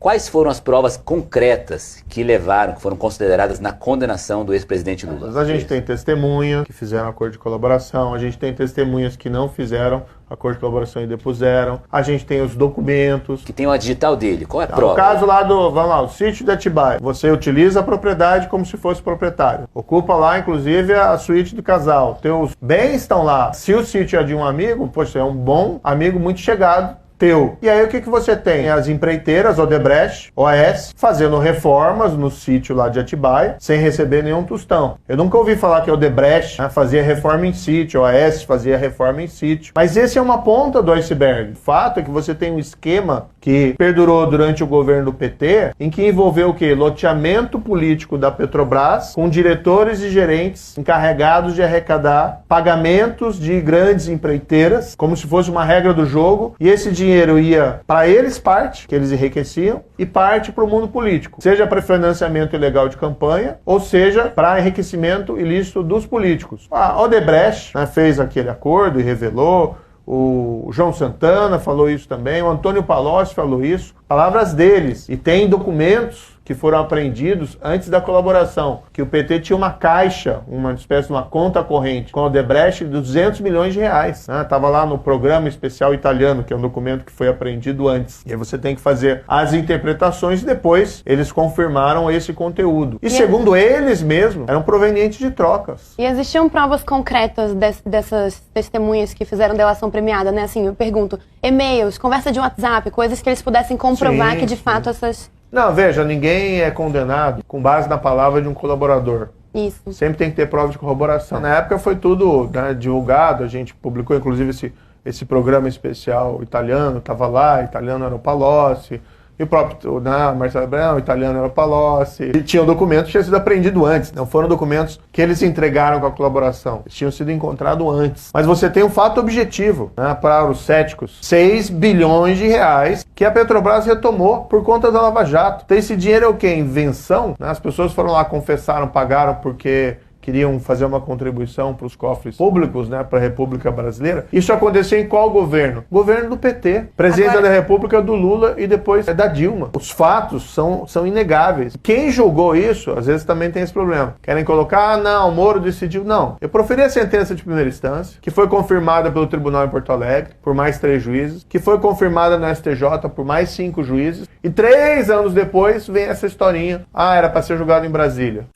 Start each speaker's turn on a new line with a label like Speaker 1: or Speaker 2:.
Speaker 1: Quais foram as provas concretas que foram consideradas na condenação do ex-presidente Lula?
Speaker 2: A gente tem testemunhas que fizeram acordo de colaboração, a gente tem testemunhas que não fizeram acordo de colaboração e depuseram, a gente tem os documentos.
Speaker 1: Que tem uma digital dele, qual é a prova?
Speaker 2: O caso lá vamos lá, o sítio de Atibaia. Você utiliza a propriedade como se fosse proprietário. Ocupa lá, inclusive, a suíte do casal. Teus bens estão lá. Se o sítio é de um amigo, poxa, é um bom amigo muito chegado teu. E aí o que você tem? As empreiteiras, Odebrecht, OAS, fazendo reformas no sítio lá de Atibaia, sem receber nenhum tostão. Eu nunca ouvi falar que a Odebrecht fazia reforma em sítio, OAS fazia reforma em sítio. Mas esse é uma ponta do iceberg. O fato é que você tem um esquema que perdurou durante o governo do PT, em que envolveu o quê? Loteamento político da Petrobras, com diretores e gerentes encarregados de arrecadar pagamentos de grandes empreiteiras, como se fosse uma regra do jogo, e esse dinheiro ia para eles parte, que eles enriqueciam, e parte para o mundo político. Seja para financiamento ilegal de campanha, ou seja para enriquecimento ilícito dos políticos. A Odebrecht fez aquele acordo e revelou, o João Santana falou isso também, o Antônio Palocci falou isso, palavras deles. E tem documentos que foram apreendidos antes da colaboração, que o PT tinha uma caixa, uma espécie de uma conta corrente, com a Odebrecht de 200 milhões de reais. Estava lá no programa especial italiano, que é um documento que foi apreendido antes. E aí você tem que fazer as interpretações e depois eles confirmaram esse conteúdo. E segundo eles mesmos, eram provenientes de trocas.
Speaker 3: E existiam provas concretas dessas testemunhas que fizeram delação premiada, né? Assim, eu pergunto, e-mails, conversa de WhatsApp, coisas que eles pudessem comprovar que de fato essas...
Speaker 2: Não, veja, ninguém é condenado com base na palavra de um colaborador.
Speaker 3: Isso.
Speaker 2: Sempre tem que ter prova de corroboração. Na época foi tudo divulgado, a gente publicou inclusive esse programa especial italiano, estava lá, italiano era o Palocci, e o próprio Marcelo Abrão, o italiano era o Palocci. E tinha o documento que tinha sido apreendido antes. Não foram documentos que eles entregaram com a colaboração. Eles tinham sido encontrados antes. Mas você tem um fato objetivo, para os céticos. 6 bilhões de reais que a Petrobras retomou por conta da Lava Jato. Então esse dinheiro é o quê? Invenção? As pessoas foram lá, confessaram, pagaram porque queriam fazer uma contribuição para os cofres públicos, para a República Brasileira. Isso aconteceu em qual governo? Governo do PT. Presidência da República do Lula e depois da Dilma. Os fatos são inegáveis. Quem julgou isso, às vezes também tem esse problema. Querem colocar, não, o Moro decidiu. Não. Eu proferi a sentença de primeira instância, que foi confirmada pelo Tribunal em Porto Alegre, por mais 3 juízes, que foi confirmada no STJ por mais 5 juízes, e 3 anos depois vem essa historinha. Era para ser julgado em Brasília.